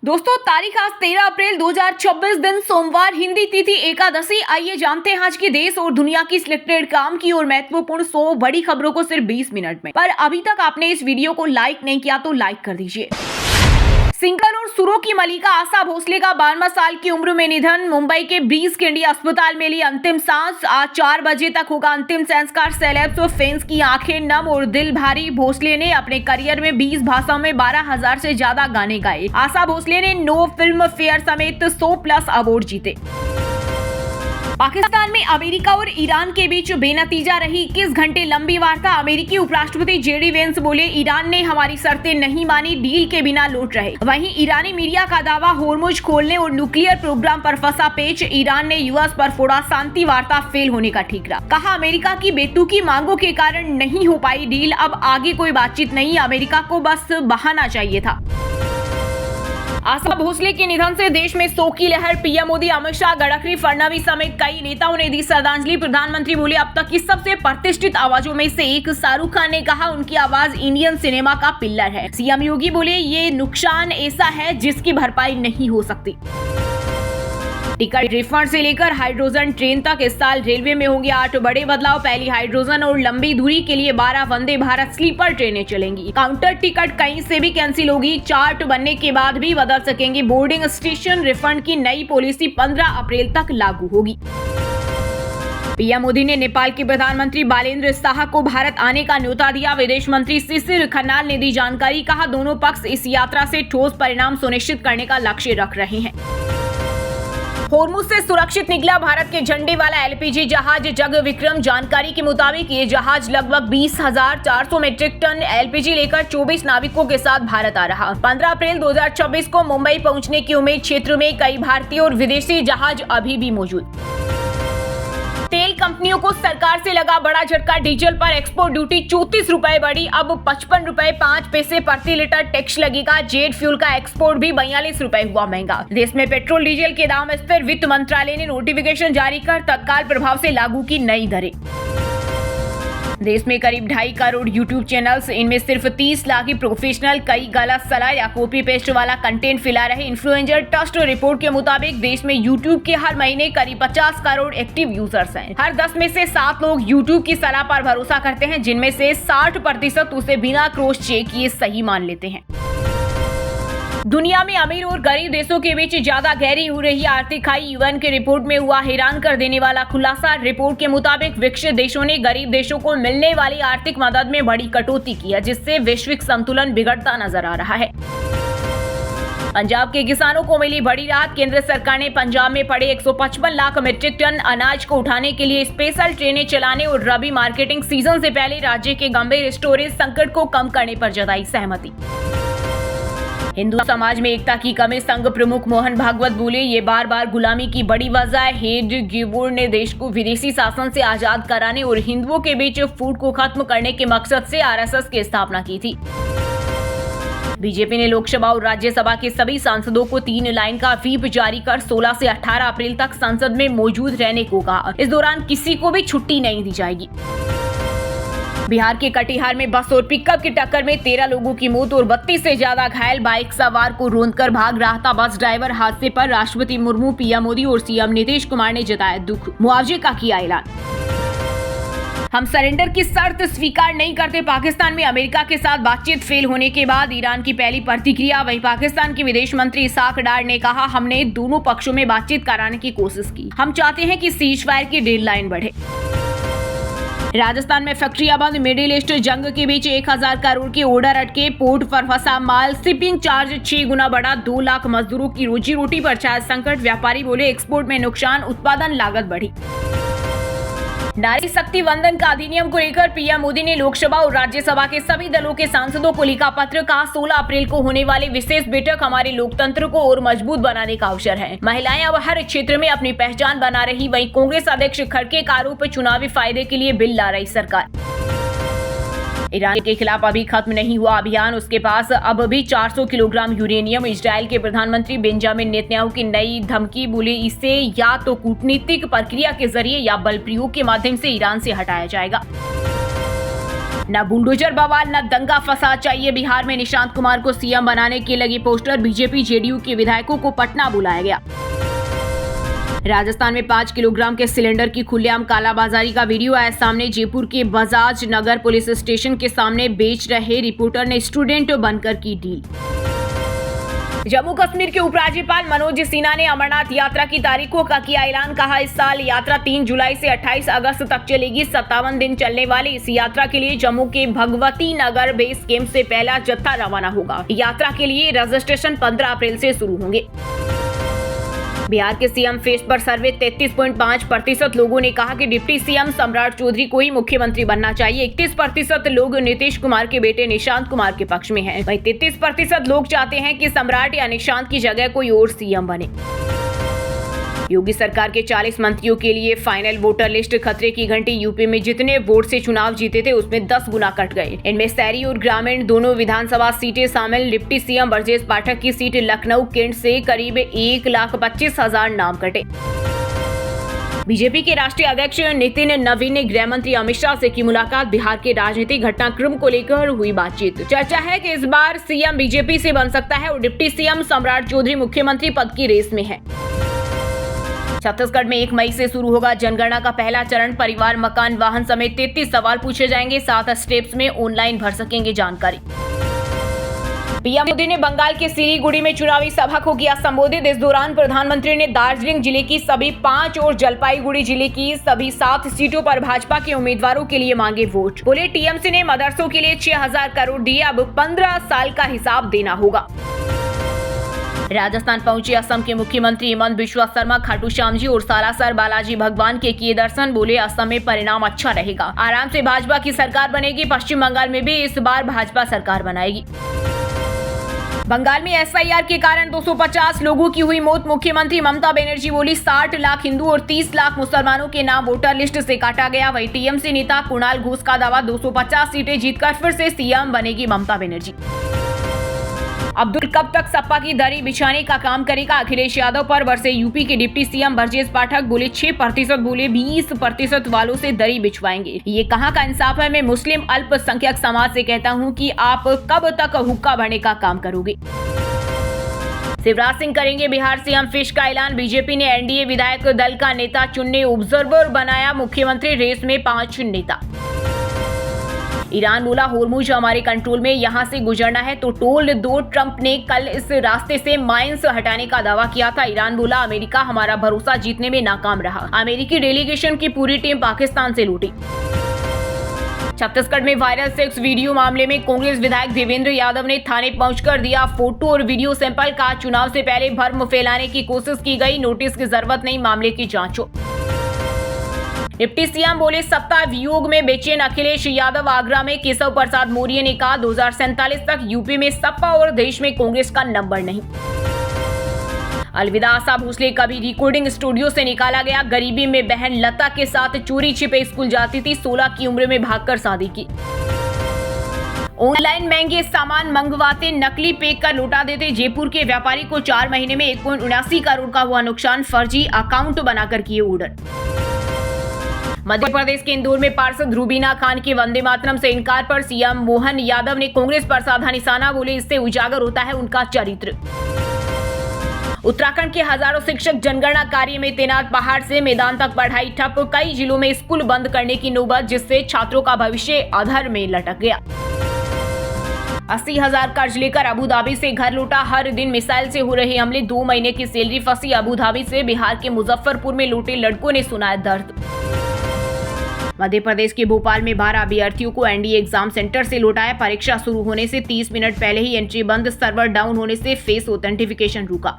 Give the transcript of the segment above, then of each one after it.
दोस्तों तारीख आज 13 अप्रैल 2026 दिन सोमवार, हिंदी तिथि एकादशी। आइए जानते हैं आज की देश और दुनिया की सिलेक्टेड काम की और महत्वपूर्ण 100 बड़ी खबरों को सिर्फ 20 मिनट में। पर अभी तक आपने इस वीडियो को लाइक नहीं किया तो लाइक कर दीजिए। सिंगर और सुरों की मलिका आशा भोसले का 52 साल की उम्र में निधन। मुंबई के ब्रीच कैंडी अस्पताल में ली अंतिम सांस। आज 4 बजे तक होगा अंतिम संस्कार। सेलेब्स और फैंस की आंखें नम और दिल भारी। भोसले ने अपने करियर में 20 भाषाओं में 12,000 से ज्यादा गाने गाए। आशा भोसले ने 9 फिल्म फेयर समेत 100+ अवार्ड जीते। पाकिस्तान में अमेरिका और ईरान के बीच बेनतीजा रही 21 घंटे लंबी वार्ता। अमेरिकी उपराष्ट्रपति जेडी वेंस बोले, ईरान ने हमारी शर्तें नहीं मानी, डील के बिना लौट रहे। वहीं ईरानी मीडिया का दावा, होर्मुज खोलने और न्यूक्लियर प्रोग्राम पर फंसा पेच। ईरान ने यूएस पर फोड़ा शांति वार्ता फेल होने का ठीकरा। कहा, अमेरिका की बेतुकी मांगों के कारण नहीं हो पाई डील, अब आगे कोई बातचीत नहीं, अमेरिका को बस बहाना चाहिए था। आशा भोसले के निधन से देश में शोक की लहर। पीएम मोदी, अमित शाह, गडकरी, फडणवीस समेत कई नेताओं ने दी श्रद्धांजलि। प्रधानमंत्री बोले, अब तक की सबसे प्रतिष्ठित आवाजों में से एक। शाहरुख खान ने कहा, उनकी आवाज इंडियन सिनेमा का पिल्लर है। सीएम योगी बोले, ये नुकसान ऐसा है जिसकी भरपाई नहीं हो सकती। टिकट रिफंड से लेकर हाइड्रोजन ट्रेन तक इस साल रेलवे में होंगे 8 बड़े बदलाव। पहली हाइड्रोजन और लंबी दूरी के लिए 12 वंदे भारत स्लीपर ट्रेनें चलेंगी। काउंटर टिकट कहीं से भी कैंसिल होगी। चार्ट बनने के बाद भी बदल सकेंगे बोर्डिंग स्टेशन। रिफंड की नई पॉलिसी 15 अप्रैल तक लागू होगी। पीएम मोदी ने नेपाल के प्रधानमंत्री बालेन्द्र शाह को भारत आने का न्योता दिया। विदेश मंत्री शिशिर खन्नाल ने दी जानकारी। कहा, दोनों पक्ष इस यात्रा से ठोस परिणाम सुनिश्चित करने का लक्ष्य रख रहे हैं। होर्मुज से सुरक्षित निकला भारत के झंडे वाला एलपीजी जहाज जग विक्रम। जानकारी के मुताबिक ये जहाज लगभग 20,400 मीट्रिक टन एलपीजी लेकर 24 नाविकों के साथ भारत आ रहा। 15 अप्रैल 2026 को मुंबई पहुंचने की उम्मीद। क्षेत्र में कई भारतीय और विदेशी जहाज अभी भी मौजूद। तेल कंपनियों को सरकार से लगा बड़ा झटका। डीजल पर एक्सपोर्ट ड्यूटी 34 रुपए बढ़ी, अब 55 रुपए 5 पैसे प्रति लीटर टैक्स लगेगा। जेट फ्यूल का एक्सपोर्ट भी 42 रुपए हुआ महंगा। देश में पेट्रोल डीजल के दाम स्थिर। वित्त मंत्रालय ने नोटिफिकेशन जारी कर तत्काल प्रभाव से लागू की नई दरें। देश में करीब 2.5 करोड़ यूट्यूब चैनल्स, इनमें सिर्फ 30 लाख ही प्रोफेशनल कई गलत सलाह या कॉपी पेस्ट वाला कंटेंट फैला रहे। इन्फ्लुएंसर ट्रस्ट रिपोर्ट के मुताबिक देश में यूट्यूब के हर महीने करीब 50 करोड़ एक्टिव यूजर्स हैं। हर 10 में से 7 लोग यूट्यूब की सलाह पर भरोसा करते हैं, जिनमें से 60% उसे बिना क्रॉस चेक किए सही मान लेते हैं। दुनिया में अमीर और गरीब देशों के बीच ज्यादा गहरी हो रही आर्थिक खाई। यूएन की रिपोर्ट में हुआ हैरान कर देने वाला खुलासा। रिपोर्ट के मुताबिक विकसित देशों ने गरीब देशों को मिलने वाली आर्थिक मदद में बड़ी कटौती की है, जिससे वैश्विक संतुलन बिगड़ता नजर आ रहा है। पंजाब के किसानों को मिली बड़ी राहत। केंद्र सरकार ने पंजाब में पड़े 155 लाख मीट्रिक टन अनाज को उठाने के लिए स्पेशल ट्रेनें चलाने और रबी मार्केटिंग सीजन से पहले राज्य के गंभीर स्टोरेज संकट को कम करने पर जताई सहमति। हिंदू समाज में एकता की कमी। संघ प्रमुख मोहन भागवत बोले, ये बार बार गुलामी की बड़ी वजह है। हेड गिवोर ने देश को विदेशी शासन से आजाद कराने और हिंदुओं के बीच फूट को खत्म करने के मकसद से आरएसएस की स्थापना की थी। बीजेपी ने लोकसभा और राज्यसभा के सभी सांसदों को 3 लाइन का व्हीप जारी कर 16 से 18 अप्रैल तक संसद में मौजूद रहने को कहा। इस दौरान किसी को भी छुट्टी नहीं दी जाएगी। बिहार के कटिहार में बस और पिकअप की टक्कर में 13 लोगों की मौत और 32 से ज्यादा घायल। बाइक सवार को रौंदकर भाग रहा था बस ड्राइवर। हादसे पर राष्ट्रपति मुर्मू, पीएम मोदी और सीएम नीतीश कुमार ने जताया दुख। मुआवजे का किया ऐलान। हम सरेंडर की शर्त स्वीकार नहीं करते। पाकिस्तान में अमेरिका के साथ बातचीत फेल होने के बाद ईरान की पहली प्रतिक्रिया। वहीं पाकिस्तान के विदेश मंत्री इसाक डार ने कहा, हमने दोनों पक्षों में बातचीत कराने की कोशिश की। हम चाहते हैं कि सीज फायर की डेडलाइन बढ़े। राजस्थान में फैक्ट्रियां बंद। मिडिल ईस्ट जंग के बीच 1000 करोड़ के ऑर्डर अटके। पोर्ट पर फंसा माल। शिपिंग चार्ज 6 गुना बढ़ा। 2 लाख मजदूरों की रोजी रोटी पर छाया संकट। व्यापारी बोले, एक्सपोर्ट में नुकसान, उत्पादन लागत बढ़ी। नारी शक्ति वंदन का अधिनियम को लेकर पीएम मोदी ने लोकसभा और राज्यसभा के सभी दलों के सांसदों को लिखा पत्र। कहा, 16 अप्रैल को होने वाली विशेष बैठक हमारे लोकतंत्र को और मजबूत बनाने का अवसर है। महिलाएं अब हर क्षेत्र में अपनी पहचान बना रही। वहीं कांग्रेस अध्यक्ष खड़गे का आरोप, चुनावी फायदे के लिए बिल ला रही सरकार। ईरान के खिलाफ अभी खत्म नहीं हुआ अभियान। उसके पास अब भी 400 किलोग्राम यूरेनियम। इजराइल के प्रधानमंत्री बेंजामिन नेतन्याहू की नई धमकी। बोले, इसे या तो कूटनीतिक प्रक्रिया के जरिए या बल प्रयोग के माध्यम से ईरान से हटाया जाएगा। न बुलडोजर बवाल न दंगा फसाद चाहिए बिहार में निशांत कुमार को सीएम बनाने के लगी पोस्टर। बीजेपी जेडीयू के विधायकों को पटना बुलाया गया। राजस्थान में 5 किलोग्राम के सिलेंडर की खुलेआम कालाबाजारी का वीडियो आया सामने। जयपुर के बजाज नगर पुलिस स्टेशन के सामने बेच रहे रिपोर्टर ने स्टूडेंट बनकर की डील। जम्मू कश्मीर के उपराज्यपाल मनोज सिन्हा ने अमरनाथ यात्रा की तारीखों का किया ऐलान। कहा, इस साल यात्रा 3 जुलाई से 28 अगस्त तक चलेगी। 57 दिन चलने वाली इस यात्रा के लिए जम्मू के भगवती नगर बेस कैंप से पहला जत्था रवाना होगा। यात्रा के लिए रजिस्ट्रेशन 15 अप्रैल से शुरू होंगे। बिहार के सीएम फेस पर सर्वे 33.5% लोगों ने कहा कि डिप्टी सीएम सम्राट चौधरी को ही मुख्यमंत्री बनना चाहिए। 31% लोग नीतीश कुमार के बेटे निशांत कुमार के पक्ष में हैं। वहीं 33% लोग चाहते हैं कि सम्राट या निशांत की जगह कोई और सीएम बने। योगी सरकार के 40 मंत्रियों के लिए फाइनल वोटर लिस्ट। खतरे की घंटी। यूपी में जितने वोट से चुनाव जीते थे उसमें 10 गुना कट गए। इनमें शहरी और ग्रामीण दोनों विधानसभा सीटें शामिल। डिप्टी सीएम ब्रजेश पाठक की सीट लखनऊ कैंट से करीब 1,25,000 नाम कटे। बीजेपी के राष्ट्रीय अध्यक्ष नितिन नवीन ने गृह मंत्री अमित शाह से की मुलाकात। बिहार के राजनीतिक घटनाक्रम को लेकर हुई बातचीत। चर्चा है कि इस बार सीएम बीजेपी से बन सकता है और डिप्टी सीएम सम्राट चौधरी मुख्यमंत्री पद की रेस में है। छत्तीसगढ़ में 1 मई से शुरू होगा जनगणना का पहला चरण। परिवार, मकान, वाहन समेत 33 सवाल पूछे जाएंगे। 7 स्टेप्स में ऑनलाइन भर सकेंगे जानकारी। पीएम मोदी ने बंगाल के सिलीगुड़ी में चुनावी सभा को किया संबोधित। इस दौरान प्रधानमंत्री ने दार्जिलिंग जिले की सभी 5 और जलपाईगुड़ी जिले की सभी 7 सीटों पर भाजपा के उम्मीदवारों के लिए मांगे वोट। बोले, टीएमसी ने मदरसों के लिए 6,000 करोड़ दिए, अब 15 साल का हिसाब देना होगा। राजस्थान पहुंचे असम के मुख्यमंत्री हेमंत बिश्वा शर्मा। खाटू श्याम जी और सालासर बालाजी भगवान के किए दर्शन। बोले, असम में परिणाम अच्छा रहेगा, आराम से भाजपा की सरकार बनेगी। पश्चिम बंगाल में भी इस बार भाजपा सरकार बनाएगी। बंगाल में एसआईआर के कारण 250 लोगों की हुई मौत। मुख्यमंत्री ममता बनर्जी बोली, 60 लाख हिंदू और 30 लाख मुसलमानों के नाम वोटर लिस्ट से काटा गया। वहीं टीएमसी नेता कुणाल घोष का दावा, 250 सीटें जीतकर फिर से सीएम बनेगी ममता बनर्जी। अब्दुल कब तक सपा की दरी बिछाने का काम करेगा? अखिलेश यादव पर बरसे यूपी के डिप्टी सीएम ब्रजेश पाठक। बोले, 6% बोले 20% वालों से दरी बिछवाएंगे। ये कहां का इंसाफ है? मैं मुस्लिम अल्पसंख्यक समाज से कहता हूं कि आप कब तक हुक्का भरने का काम करोगे? शिवराज सिंह करेंगे बिहार सीएम फिश का ऐलान। बीजेपी ने एनडीए विधायक दल का नेता चुनने ऑब्जर्वर बनाया। मुख्यमंत्री रेस में 5 नेता। ईरान बोला, होर्मुज हमारे कंट्रोल में, यहां से गुजरना है तो टोल दो। ट्रंप ने कल इस रास्ते से माइंस हटाने का दावा किया था। ईरान बोला, अमेरिका हमारा भरोसा जीतने में नाकाम रहा। अमेरिकी डेलीगेशन की पूरी टीम पाकिस्तान से लौटी। छत्तीसगढ़ में वायरल सेक्स वीडियो मामले में कांग्रेस विधायक देवेंद्र यादव ने थाने पहुंचकर दिया फोटो और वीडियो सैंपल का। चुनाव से पहले भ्रम फैलाने की कोशिश की गई, नोटिस की जरूरत नहीं, मामले की जांच हो। डिप्टी सीएम बोले, सत्ता वियोग में बेचैन अखिलेश यादव। आगरा में केशव प्रसाद मौर्य ने कहा, 2047 तक यूपी में सपा और देश में कांग्रेस का नंबर नहीं। अलविदा आशा भोसले का भी रिकॉर्डिंग स्टूडियो से निकाला गया। गरीबी में बहन लता के साथ चोरी छिपे स्कूल जाती थी, 16 की उम्र में भागकर शादी की। ऑनलाइन महंगे सामान मंगवाते, नकली पैक कर लौटा देते। जयपुर के व्यापारी को 4 महीने में 1.79 करोड़ का हुआ नुकसान। फर्जी अकाउंट बनाकर किए ऑर्डर। मध्य प्रदेश के इंदौर में पार्षद रूबीना खान के वंदे मातरम से इनकार पर सीएम मोहन यादव ने कांग्रेस पर साधा निशाना। बोले, इससे उजागर होता है उनका चरित्र। उत्तराखंड के हजारों शिक्षक जनगणना कार्य में तैनात। पहाड़ से मैदान तक पढ़ाई ठप। कई जिलों में स्कूल बंद करने की नौबत, जिससे छात्रों का भविष्य अधर में लटक गया। 80,000 कर्ज लेकर अबुधाबी से घर लौटा। हर दिन मिसाइल से हो रहे हमले। 2 महीने की सैलरी फंसी। अबुधाबी से बिहार के मुजफ्फरपुर में लौटे लड़कों ने सुनाया दर्द। मध्य प्रदेश के भोपाल में 12 अभ्यर्थियों को एनडीए एग्जाम सेंटर से लौटाया। परीक्षा शुरू होने से 30 मिनट पहले ही एंट्री बंद। सर्वर डाउन होने से फेस ऑथेंटिफिकेशन रुका।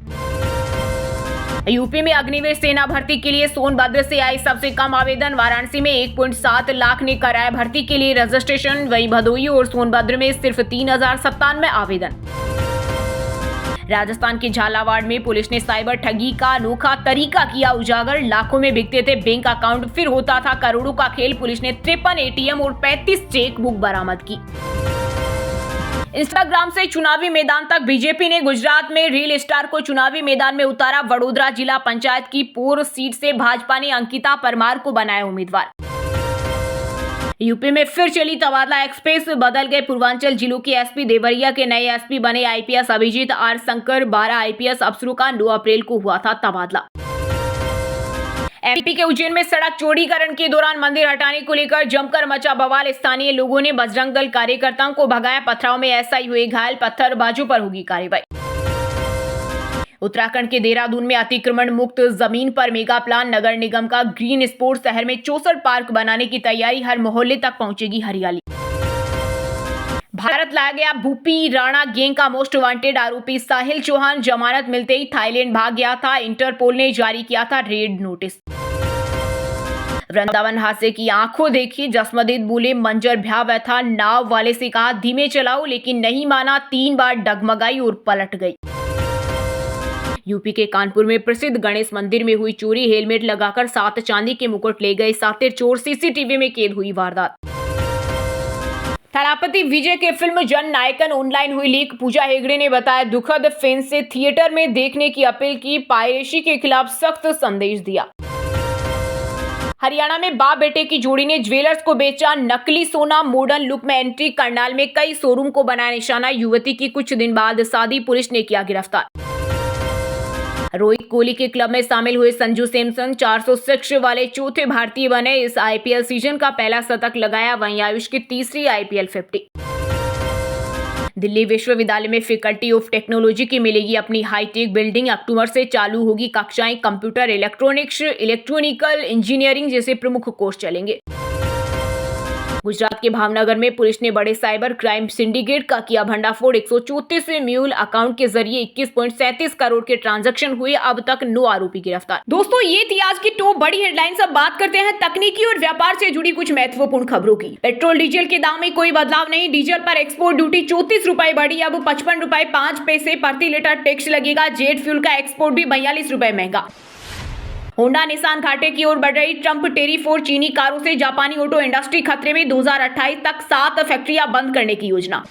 यूपी में अग्निवीर सेना भर्ती के लिए सोनभद्र से आई सबसे कम आवेदन। वाराणसी में 1.7 लाख ने कराया भर्ती के लिए रजिस्ट्रेशन। वहीं भदोही और सोनभद्र में सिर्फ 3,097 आवेदन। राजस्थान के झालावाड़ में पुलिस ने साइबर ठगी का अनोखा तरीका किया उजागर। लाखों में बिकते थे बैंक अकाउंट, फिर होता था करोड़ों का खेल। पुलिस ने 53 एटीएम और 35 चेक बुक बरामद की। इंस्टाग्राम से चुनावी मैदान तक बीजेपी ने गुजरात में रील स्टार को चुनावी मैदान में उतारा। वडोदरा जिला पंचायत की पोर सीट से भाजपा ने अंकिता परमार को बनाया उम्मीदवार। यूपी में फिर चली तबादला एक्सप्रेस, बदल गए पूर्वांचल जिलों के एसपी। देवरिया के नए एसपी बने IPS Abhijit R Shankar. 12 IPS अफसरों का 9 अप्रैल को हुआ था तबादला। एमपी के उज्जैन में सड़क चौड़ीकरण के दौरान मंदिर हटाने को लेकर जमकर मचा बवाल। स्थानीय लोगों ने बजरंग दल कार्यकर्ताओं को भगाया। पथराव में एसआई हुए घायल। पत्थरबाजों पर होगी कार्रवाई। उत्तराखंड के देहरादून में अतिक्रमण मुक्त जमीन पर मेगा प्लान। नगर निगम का ग्रीन स्पोर्ट्स शहर में 64 पार्क बनाने की तैयारी। हर मोहल्ले तक पहुंचेगी हरियाली। भारत लाया गया भूपी राणा गैंग का मोस्ट वांटेड आरोपी साहिल चौहान। जमानत मिलते ही थाईलैंड भाग गया था। इंटरपोल ने जारी किया था रेड नोटिस। वृंदावन हादसे की आंखों देखी। जसमदीद बोले मंजर भयावह था। नाव वाले से कहा धीमे चलाओ, लेकिन नहीं माना। 3 बार डगमगाई और पलट गई। यूपी के कानपुर में प्रसिद्ध गणेश मंदिर में हुई चोरी। हेलमेट लगाकर 7 चांदी के मुकुट ले गए सातिर चोर। सीसीटीवी में कैद हुई वारदात। थलापति विजय के फिल्म जन नायकन ऑनलाइन हुई लीक। पूजा हेगड़े ने बताया दुखद फैंस से थिएटर में देखने की अपील की। पायरेसी के खिलाफ सख्त संदेश दिया। हरियाणा में बाप बेटे की जोड़ी ने ज्वेलर्स को बेचा नकली सोना। मॉडर्न लुक में एंट्री। करनाल में कई शोरूम को बनाया निशाना। युवती की कुछ दिन बाद शादी। पुलिस ने किया गिरफ्तार। रोहित कोहली के क्लब में शामिल हुए संजू सैमसन 406 वाले चौथे भारतीय बने। इस आईपीएल सीजन का पहला शतक लगाया। वहीं आयुष की तीसरी आईपीएल 50। दिल्ली विश्वविद्यालय में फैकल्टी ऑफ टेक्नोलॉजी की मिलेगी अपनी हाईटेक बिल्डिंग। अक्टूबर से चालू होगी कक्षाएं। कंप्यूटर, इलेक्ट्रॉनिक्स, इलेक्ट्रॉनिकल इंजीनियरिंग जैसे प्रमुख कोर्स चलेंगे। गुजरात के भावनगर में पुलिस ने बड़े साइबर क्राइम सिंडिकेट का किया भंडाफोड़। 134 म्यूल अकाउंट के जरिए 21.37 करोड़ के ट्रांजैक्शन हुए। अब तक 9 आरोपी गिरफ्तार। दोस्तों, ये थी आज की टॉप बड़ी हेडलाइंस। अब बात करते हैं तकनीकी और व्यापार से जुड़ी कुछ महत्वपूर्ण खबरों की। पेट्रोल डीजल के दाम में कोई बदलाव नहीं। डीजल पर एक्सपोर्ट ड्यूटी 34 रुपए बढ़ी। अब 55 रुपए 5 पैसे प्रति लीटर टैक्स लगेगा। जेट फ्यूल का एक्सपोर्ट भी 42 रुपए महंगा। होंडा निसान घाटे की ओर बढ़ रही। ट्रंप टेरिफ और चीनी कारों से जापानी ऑटो इंडस्ट्री खतरे में। 2028 तक 7 फैक्ट्रियां बंद करने की योजना।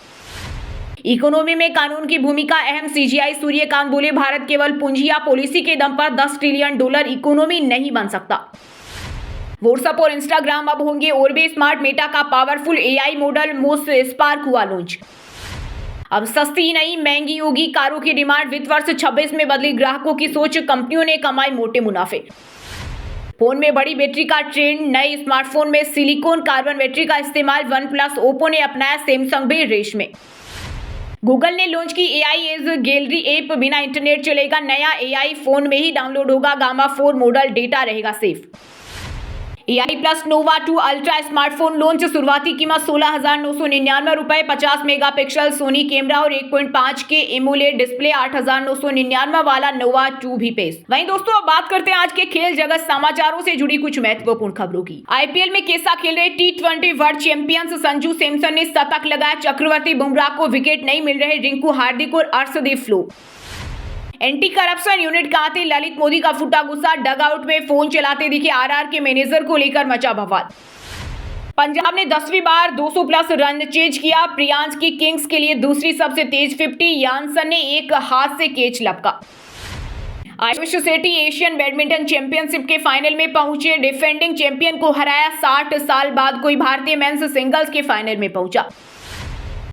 इकोनॉमी में कानून की भूमिका अहम। सीजीआई सूर्यकांत बोले भारत केवल पूंजी या पॉलिसी के दम पर $10 ट्रिलियन इकोनॉमी नहीं बन सकता। व्हाट्सएप और इंस्टाग्राम अब होंगे और भी स्मार्ट। मेटा का powerful AI model most spark हुआ लॉन्च। अब सस्ती नहीं महंगी होगी कारों की डिमांड। वित्त वर्ष 26 में बदली ग्राहकों की सोच। कंपनियों ने कमाए मोटे मुनाफे। फोन में बड़ी बैटरी का ट्रेंड। नए स्मार्टफोन में सिलिकॉन कार्बन बैटरी का इस्तेमाल। OnePlus, ओप्पो ने अपनाया। सैमसंग भी रेस में। गूगल ने लॉन्च की एआई एज गैलरी ऐप। बिना इंटरनेट चलेगा। नया एआई फोन में ही डाउनलोड होगा। Gamma 4 model. डेटा रहेगा सेफ। AI प्लस नोवा 2 अल्ट्रा स्मार्टफोन लॉन्च। शुरुआती कीमत 16,999 रुपए। 50 मेगापिक्सल सोनी कैमरा और 1.5 के एमोलेड डिस्प्ले। 8,999 वाला नोवा 2 भी पेश। वहीं दोस्तों, अब बात करते हैं आज के खेल जगत समाचारों से जुड़ी कुछ महत्वपूर्ण खबरों की। आईपीएल में कैसा खेल रहे T20 world champions Sanju Samson ने शतक लगाया। चक्रवर्ती बुमराह को विकेट नहीं मिल रहे। रिंकू हार्दिक और Arshdeep flow. Anti corruption unit कहां थे? ललित मोदी का फूटा गुस्सा। डग आउट में फोन चलाते दिखे। आरआर के मैनेजर को लेकर मचा बवाल। पंजाब ने 10वीं बार 200 प्लस रन चेज किया। प्रियांश की किंग्स के लिए दूसरी सबसे तेज 50। यानसन ने एक हाथ से कैच लपका। Ayush Shetty Asian badminton championship के फाइनल में पहुंचे। डिफेंडिंग चैंपियन को हराया। 60 साल बाद कोई भारतीय मेंस सिंगल्स के फाइनल में पहुंचा।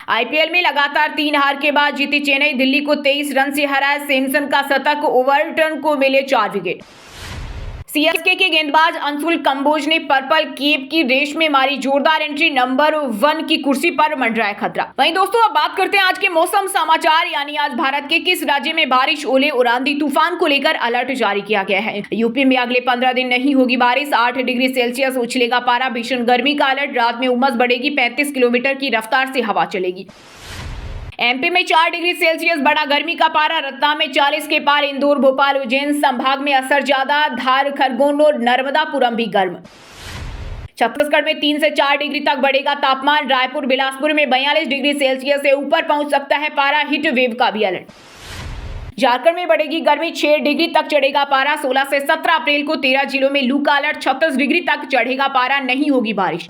आईपीएल में लगातार 3 हार के बाद जीती चेन्नई। दिल्ली को 23 रन से हराया। सैमसन का शतक। ओवरटन को मिले 4 विकेट। सीएसके के गेंदबाज अंशुल कंबोज ने पर्पल केप की रेस में मारी जोरदार एंट्री। नंबर 1 की कुर्सी पर मंडराया खतरा। वहीं दोस्तों, अब बात करते हैं आज के मौसम समाचार। यानी आज भारत के किस राज्य में बारिश, ओले और आंधी तूफान को लेकर अलर्ट जारी किया गया है। यूपी में अगले 15 दिन नहीं होगी बारिश। 8 डिग्री सेल्सियस उछलेगा पारा। भीषण गर्मी का अलर्ट। रात में उमस बढ़ेगी। 35 किलोमीटर की रफ्तार से हवा चलेगी। एमपी में 4 डिग्री सेल्सियस बढ़ा गर्मी का पारा। रतलाम में 40 के पार। इंदौर, भोपाल, उज्जैन संभाग में असर ज्यादा। धार, खरगोन और नर्मदापुरम भी गर्म। छत्तीसगढ़ में 3 से 4 डिग्री तक बढ़ेगा तापमान। रायपुर, बिलासपुर में 42 डिग्री सेल्सियस से ऊपर पहुंच सकता है पारा। हीट वेव का भी अलर्ट। झारखंड में बढ़ेगी गर्मी। 6 डिग्री तक चढ़ेगा पारा। 16 से 17 अप्रैल को 13 जिलों में लू का अलर्ट। 36 डिग्री तक चढ़ेगा पारा। नहीं होगी बारिश।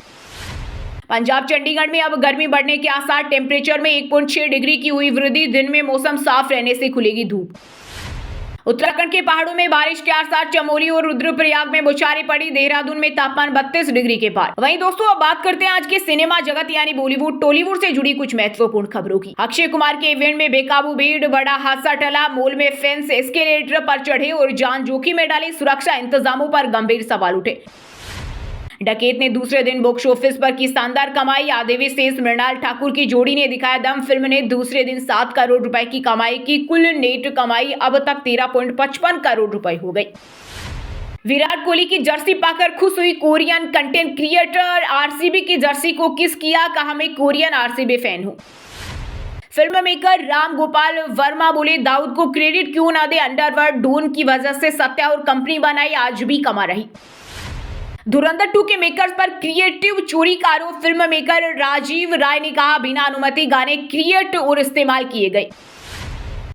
पंजाब, चंडीगढ़ में अब गर्मी बढ़ने के आसार। टेम्परेचर में 1.6 डिग्री की हुई वृद्धि। दिन में मौसम साफ रहने से खुलेगी धूप। उत्तराखंड के पहाड़ों में बारिश के साथ चमोली और रुद्रप्रयाग में बौछारें पड़ी। देहरादून में तापमान 32 डिग्री के पार। वहीं दोस्तों अब बात करते हैं आज के सिनेमा जगत यानी बॉलीवुड टॉलीवुड से जुड़ी कुछ महत्वपूर्ण खबरों की। अक्षय कुमार के इवेंट में बेकाबू भीड़, बड़ा हादसा टला। मॉल में फेंस एस्केलेटर पर चढ़े और जान जोखिम में डाली। सुरक्षा इंतजामों पर गंभीर सवाल उठे। डकैत ने दूसरे दिन बॉक्स ऑफिस पर की शानदार कमाई। आदेवी शेष मृणाल ठाकुर की जोड़ी ने दिखाया दम। फिल्म ने दूसरे दिन 7 करोड़ रुपए की कमाई की। कुल नेट कमाई अब तक 13.55 करोड़ रुपए हो गई। विराट कोहली की जर्सी पाकर खुश हुई कोरियन कंटेंट क्रिएटर। आरसीबी की जर्सी को किस किया, कहा मैं कोरियन आरसीबी फैन हूं। फिल्म मेकर राम गोपाल वर्मा बोले दाऊद को क्रेडिट क्यों ना दे, अंडरवर्ल्ड डॉन की वजह से सत्या और कंपनी बनाई, आज भी कमा रही। धुरंधर 2 के मेकर्स पर क्रिएटिव चोरी का आरोप। फिल्म मेकर राजीव राय ने कहा बिना अनुमति गाने क्रिएट और इस्तेमाल किए गए।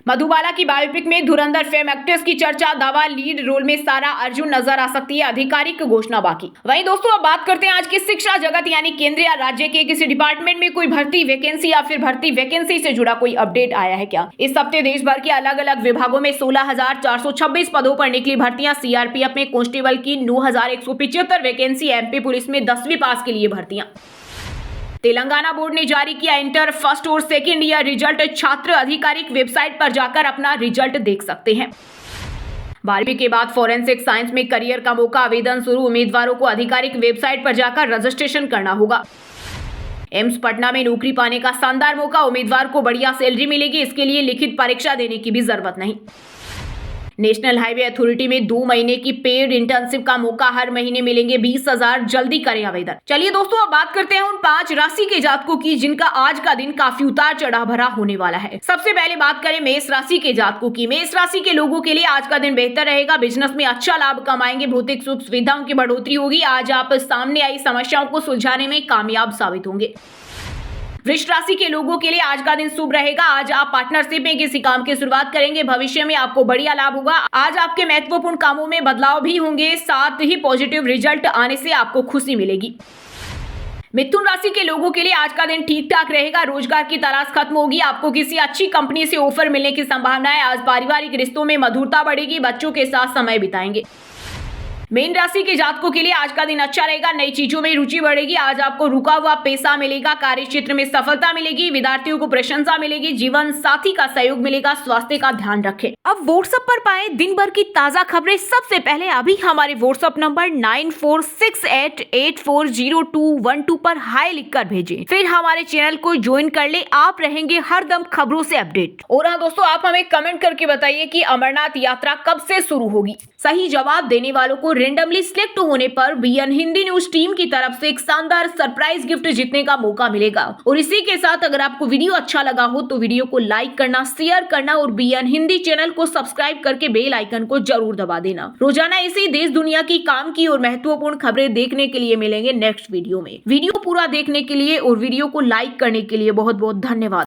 मधुबाला की बायोपिक में धुरंधर फेम एक्ट्रेस की चर्चा। दावा लीड रोल में सारा अर्जुन नजर आ सकती है, आधिकारिक घोषणा बाकी। वहीं दोस्तों अब बात करते हैं आज की शिक्षा जगत यानी केंद्र या राज्य के किसी डिपार्टमेंट में कोई भर्ती वैकेंसी या फिर भर्ती वैकेंसी से जुड़ा कोई अपडेट आया है क्या। इस हफ्ते देश भर के अलग अलग विभागों में 16,426 पदों पर निकली भर्तियां। सीआरपीएफ में कांस्टेबल की 9,175 वैकेंसी। एमपी पुलिस में 10वीं पास के लिए भर्तियां। तेलंगाना बोर्ड ने जारी किया इंटर फर्स्ट और सेकेंड ईयर रिजल्ट। छात्र आधिकारिक वेबसाइट पर जाकर अपना रिजल्ट देख सकते हैं। 12वीं के बाद फॉरेंसिक साइंस में करियर का मौका। आवेदन शुरू। उम्मीदवारों को आधिकारिक वेबसाइट पर जाकर रजिस्ट्रेशन करना होगा। एम्स पटना में नौकरी पाने का शानदार मौका। उम्मीदवार को बढ़िया सैलरी मिलेगी, इसके लिए लिखित परीक्षा देने की भी जरूरत नहीं। नेशनल हाईवे अथॉरिटी में 2 महीने की पेड इंटर्नशिप का मौका। हर महीने मिलेंगे 20,000। जल्दी करें आवेदन। चलिए दोस्तों अब बात करते हैं उन 5 राशि के जातकों की जिनका आज का दिन काफी उतार चढ़ाव भरा होने वाला है। सबसे पहले बात करें मेष राशि के जातकों की। मेष राशि के लोगों के लिए आज का दिन बेहतर रहेगा। बिजनेस में अच्छा लाभ कमाएंगे। भौतिक सुख सुविधाओं की बढ़ोतरी होगी। आज आप सामने आई समस्याओं को सुलझाने में कामयाब साबित होंगे। वृष राशि के लोगों के लिए आज का दिन शुभ रहेगा। आज आप पार्टनरशिप में किसी काम की शुरुआत करेंगे। भविष्य में आपको बढ़िया लाभ होगा। आज आपके महत्वपूर्ण कामों में बदलाव भी होंगे। साथ ही पॉजिटिव रिजल्ट आने से आपको खुशी मिलेगी। मिथुन राशि के लोगों के लिए आज का दिन ठीक ठाक रहेगा। रोजगार की तलाश खत्म होगी। आपको किसी अच्छी कंपनी से ऑफर मिलने की संभावना है। आज पारिवारिक रिश्तों में मधुरता बढ़ेगी। बच्चों के साथ समय बिताएंगे। मीन राशि के जातकों के लिए आज का दिन अच्छा रहेगा। नई चीजों में रुचि बढ़ेगी। आज आपको रुका हुआ पैसा मिलेगा। कार्य क्षेत्र में सफलता मिलेगी। विद्यार्थियों को प्रशंसा मिलेगी। जीवन साथी का सहयोग मिलेगा। स्वास्थ्य का ध्यान रखें। अब व्हाट्सएप पर पाए दिन भर की ताजा खबरें सबसे पहले अभी हमारे व्हाट्सएप नंबर 9468840212 पर हाई लिखकर भेजें। फिर हमारे चैनल को ज्वाइन कर ले। आप रहेंगे हरदम खबरों से अपडेट। और हाँ दोस्तों आप हमें कमेंट करके बताइए कि अमरनाथ यात्रा कब से शुरू होगी। सही जवाब देने वालों को रेंडमली सिलेक्ट होने पर बीएन हिंदी न्यूज टीम की तरफ से एक शानदार सरप्राइज गिफ्ट जीतने का मौका मिलेगा। और इसी के साथ अगर आपको वीडियो अच्छा लगा हो तो वीडियो को लाइक करना, शेयर करना और बीएन हिंदी चैनल को सब्सक्राइब करके बेल आइकन को जरूर दबा देना। रोजाना इसी देश दुनिया की काम की और महत्वपूर्ण खबरें देखने के लिए मिलेंगे नेक्स्ट वीडियो में। वीडियो पूरा देखने के लिए और वीडियो को लाइक करने के लिए बहुत बहुत धन्यवाद।